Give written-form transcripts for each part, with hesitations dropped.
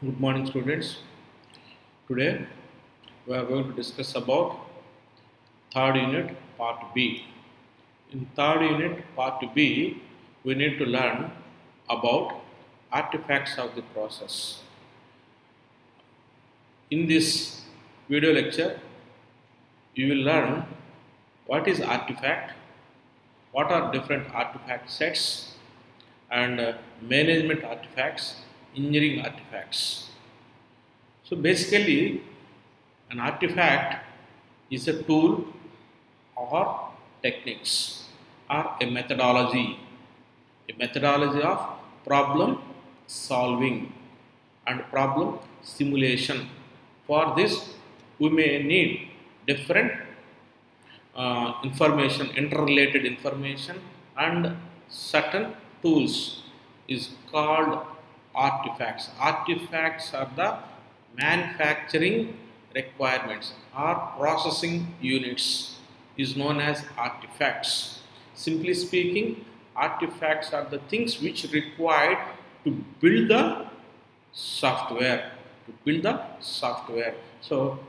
Good morning, students. Today we are going to discuss about third unit part B. In third unit part B, we need to learn about artifacts of the process. In this video lecture, you will learn what is artifact, what are different artifact sets, and management artifacts, engineering artifacts. So basically, an artifact is a tool or techniques or a methodology of problem solving and problem simulation. For this, we may need different information, interrelated information, and certain tools is called artifacts. Artifacts are the manufacturing requirements or processing units is known as artifacts. Simply speaking, artifacts are the things which required to build the software. So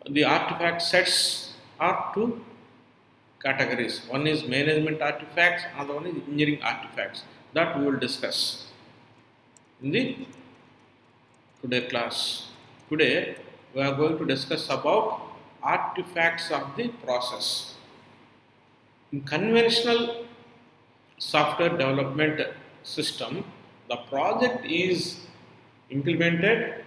the artifact sets are two categories. One is management artifacts, another one is engineering artifacts. That we will discuss in the today class. Today we are going to discuss about artifacts of the process. In conventional software development system, the project is implemented,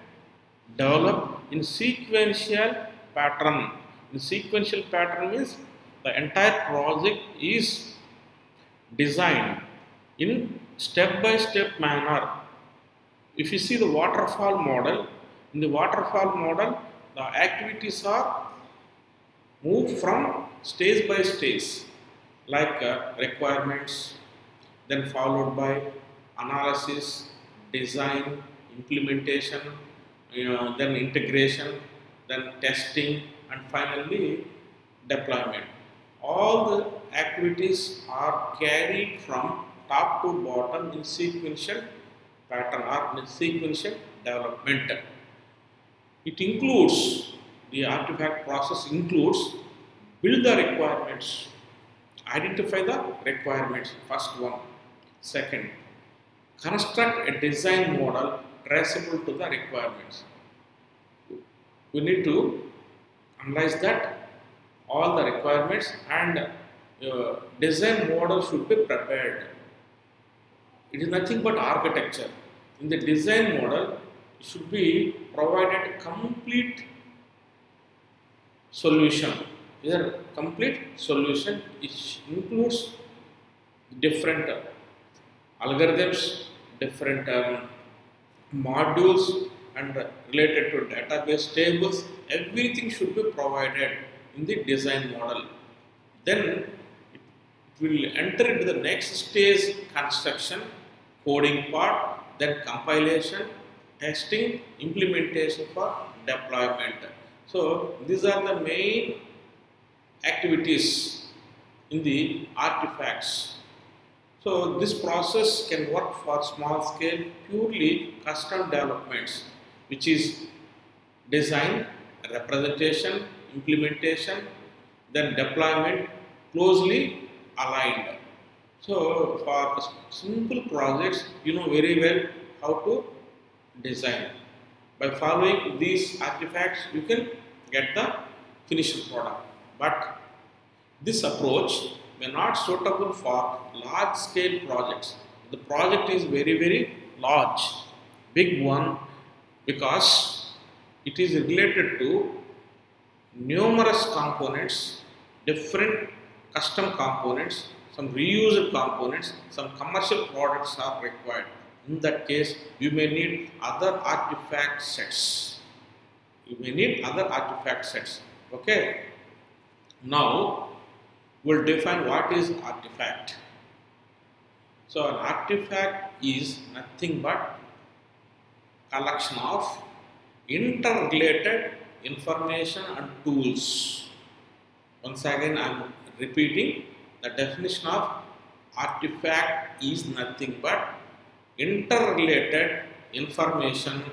developed in sequential pattern. In sequential pattern means the entire project is designed in step-by-step manner. If you see the waterfall model, in the waterfall model, the activities are moved from stage by stage, like requirements, then followed by analysis, design, implementation, then integration, then testing, and finally deployment. All the activities are carried from top to bottom in sequential pattern or in sequential development. It includes, the artifact process includes build the requirements, identify the requirements, first one. Second, construct a design model traceable to the requirements. We need to analyze that all the requirements and design model should be prepared. It is nothing but architecture. In the design model, it should be provided complete solution. Here, complete solution which includes different algorithms, different modules, and related to database tables. Everything should be provided in the design model. Then it will enter into the next stage, construction, coding part, then compilation, testing, implementation for deployment. So these are the main activities in the artifacts. So this process can work for small scale, purely custom developments, which is design, representation, implementation, then deployment, closely aligned. So for simple projects, you know very well how to design. By following these artifacts, you can get the finished product. But this approach may not suitable for large scale projects. The project is very large, big one, because it is related to numerous components, different custom components, some reused components, some commercial products are required. In that case, you may need other artifact sets. Okay. Now, we'll define what is artifact. So, an artifact is nothing but collection of interrelated information and tools. Once again, I am repeating, the definition of artifact is nothing but interrelated information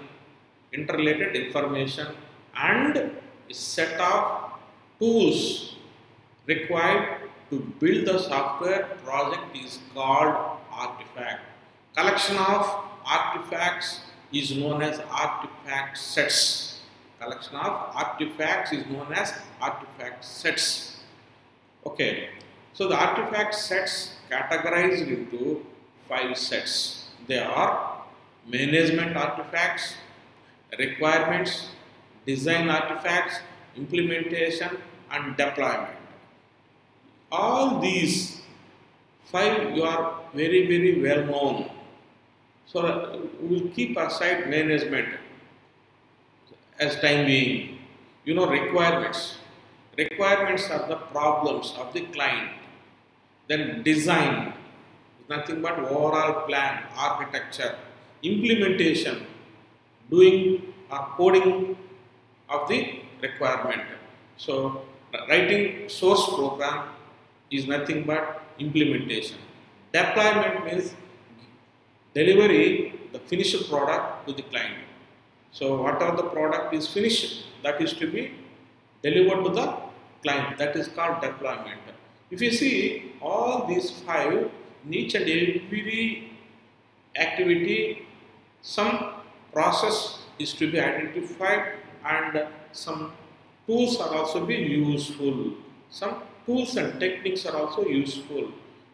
interrelated information and a set of tools required to build the software project is called artifact. Collection of artifacts is known as artifact sets. Collection of artifacts is known as artifact sets. Okay, so the artifact sets categorized into 5 sets. They are management artifacts, requirements, design artifacts, implementation and deployment. All these 5 you are very well known. So we will keep aside management as time being. You know, requirements. Requirements are the problems of the client. Then design is nothing but overall plan, architecture. Implementation, doing or coding of the requirement. So writing source program is nothing but implementation. Deployment means delivery the finished product to the client. So whatever the product is finished, that is to be delivered to the client. That is called deployment. If you see all these 5, in each and every activity, some process is to be identified and some tools are also be useful. Some tools and techniques are also useful.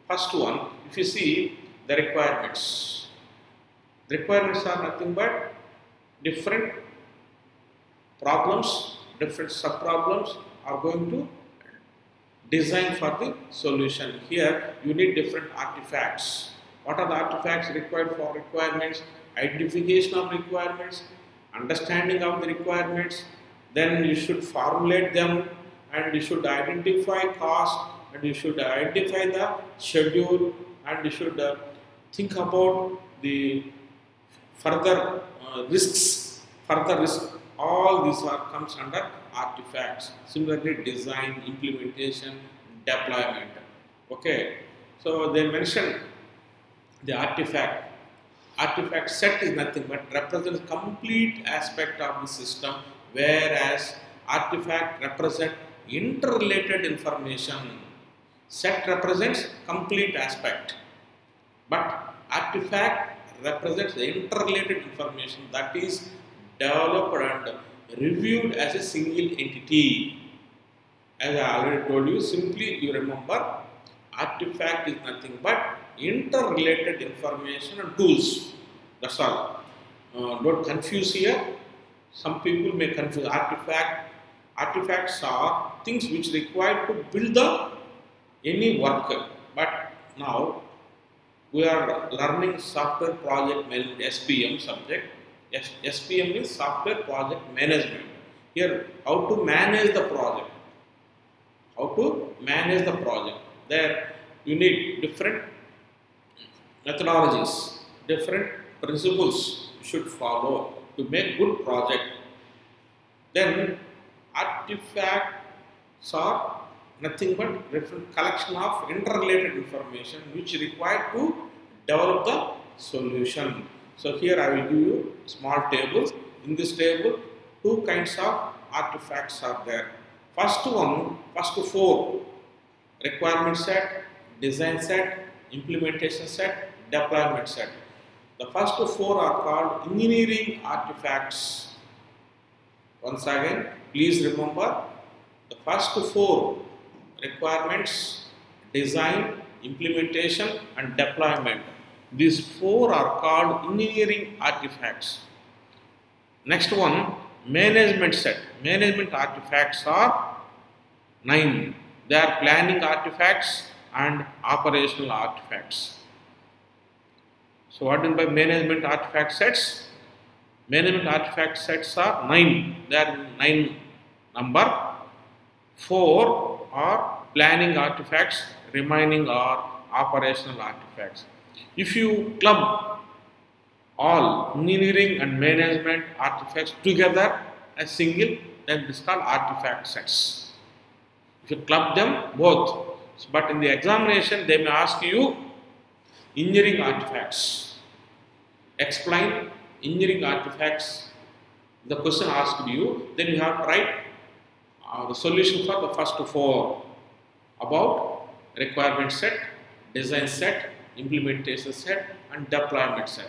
First one, if you see the requirements. The requirements are nothing but different problems, different sub-problems are going to design for the solution. Here you need different artifacts. What are the artifacts required for requirements? Identification of requirements, understanding of the requirements, then you should formulate them and you should identify cost and you should identify the schedule and you should think about the further risks, all these comes under artifacts. Similarly, design, implementation, deployment. Okay, so they mention the artifact. Artifact set is nothing but represents complete aspect of the system, whereas artifact represent interrelated information. Set represents complete aspect, but artifact represents the interrelated information that is developed and reviewed as a single entity. As I already told you, simply you remember artifact is nothing but interrelated information and tools. That's all. Don't confuse here. Some people may confuse artifact. Artifacts are things which require to build any work. But now we are learning software project management, SPM subject. SPM is software project management. Here, how to manage the project. How to manage the project. There you need different methodologies, different principles you should follow to make good project. Then artifacts are nothing but different collection of interrelated information which required to develop the solution. So here I will give you a small table. In this table, 2 kinds of artifacts are there. First 4, requirement set, design set, implementation set, deployment set. The first 4 are called engineering artifacts. Once again, please remember the first 4 requirements, design, implementation and deployment. These 4 are called engineering artifacts. Next one, management set. Management artifacts are 9. They are planning artifacts and operational artifacts. So what do you mean by management artifact sets? Management artifact sets are 9. They are 9 number. 4 are planning artifacts, remaining are operational artifacts. If you club all engineering and management artifacts together as single, then this is called artifact sets. If you club them both, but in the examination they may ask you engineering artifacts. Explain engineering artifacts the question asked you, then you have to write the solution for the first four about requirement set, design set, implementation set, and deployment set.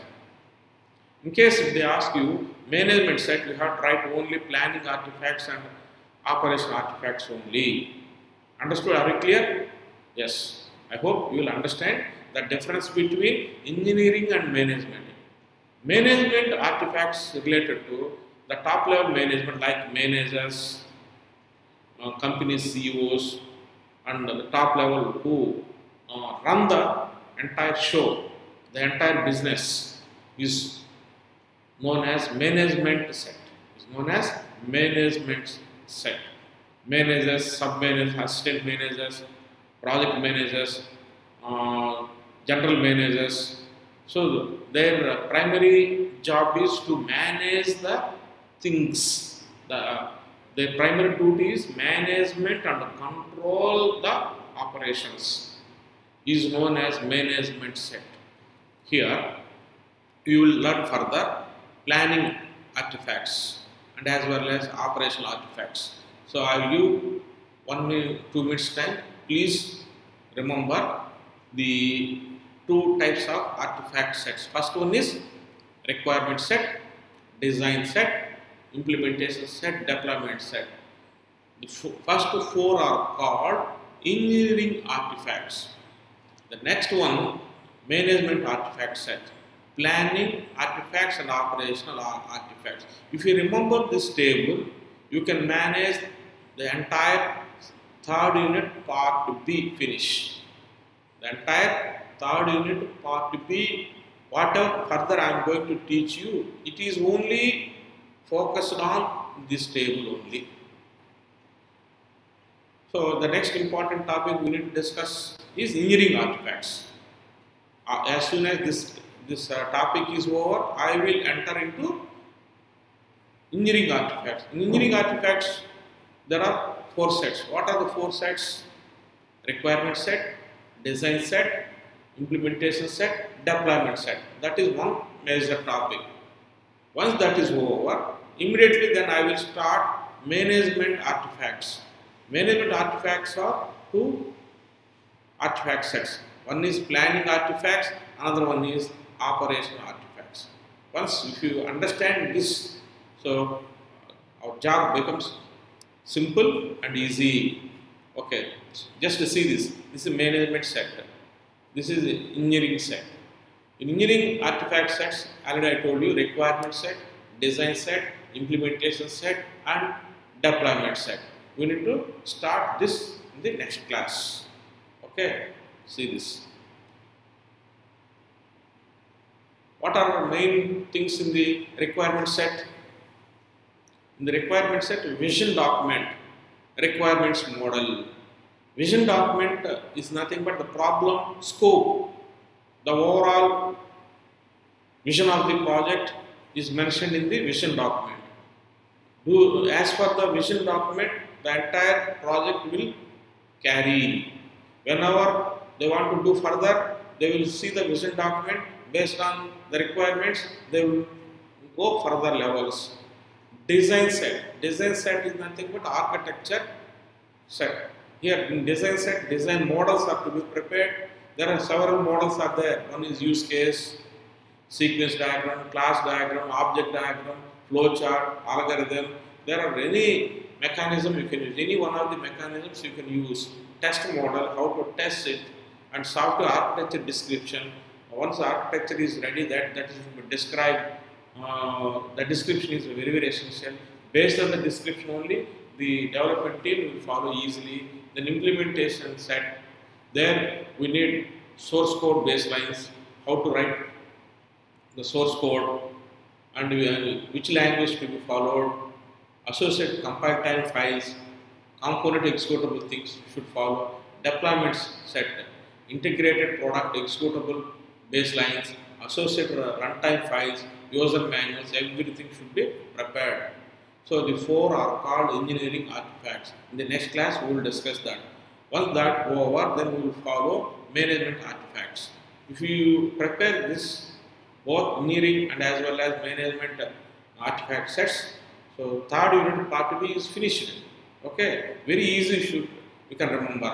In case if they ask you management set, you have to write only planning artifacts and operation artifacts only. Understood? Are you clear? Yes. I hope you will understand the difference between engineering and management. Management artifacts related to the top level management like managers, company CEOs, and the top level who run the entire show, the entire business is known as management set. Is known as management set. Managers, sub-managers, assistant managers, project managers, general managers. So their primary job is to manage the things. Their primary duty is management and control the operations. Is known as management set. Here you will learn further planning artifacts and as well as operational artifacts. So I will give 1 minute, 2 minutes time. Please remember the two types of artifact sets. First one is requirement set, design set, implementation set, deployment set. The first four are called engineering artifacts. The next one, management artifact set, planning artifacts and operational artifacts. If you remember this table, you can manage the entire third unit part B finish. The entire third unit part B, whatever further I am going to teach you, it is only focused on this table only. So the next important topic we need to discuss is engineering artifacts. As soon as this topic is over, I will enter into engineering artifacts. In engineering artifacts, there are 4 sets. What are the 4 sets? Requirement set, design set, implementation set, deployment set. That is one major topic. Once that is over, immediately then I will start management artifacts. Management artifacts are 2 artifact sets. One is planning artifacts, another one is operational artifacts. Once if you understand this, so our job becomes simple and easy. Okay, just to see this. This is management set. This is engineering set. In engineering artifact sets, already I told you requirement set, design set, implementation set, and deployment set. We need to start this in the next class. Okay, see this. What are the main things in the requirement set? In the requirement set, vision document, requirements model. Vision document is nothing but the problem scope. The overall vision of the project is mentioned in the vision document. As for the vision document, the entire project will carry. Whenever they want to do further, they will see the vision document. Based on the requirements, they will go further levels. Design set. Design set is nothing but architecture set. Here in design set, design models are to be prepared. There are several models are there. One is use case, sequence diagram, class diagram, object diagram, flowchart, algorithm. There are any mechanism you can use. Any one of the mechanisms you can use. Test model, how to test it, and software architecture description. Once the architecture is ready, that is described. The description is very essential. Based on the description only, the development team will follow easily. Then implementation set. There we need source code baselines, how to write the source code and which language to be followed, associated compile time files, component executable things should follow, deployments set, integrated product executable baselines, associated runtime files, user manuals, everything should be prepared. So the 4 are called engineering artifacts. In the next class we will discuss that. Once that over, then we will follow management artifacts. If you prepare this both engineering and as well as management artifact sets, So third unit part B is finished. Okay, very easy, should you can remember.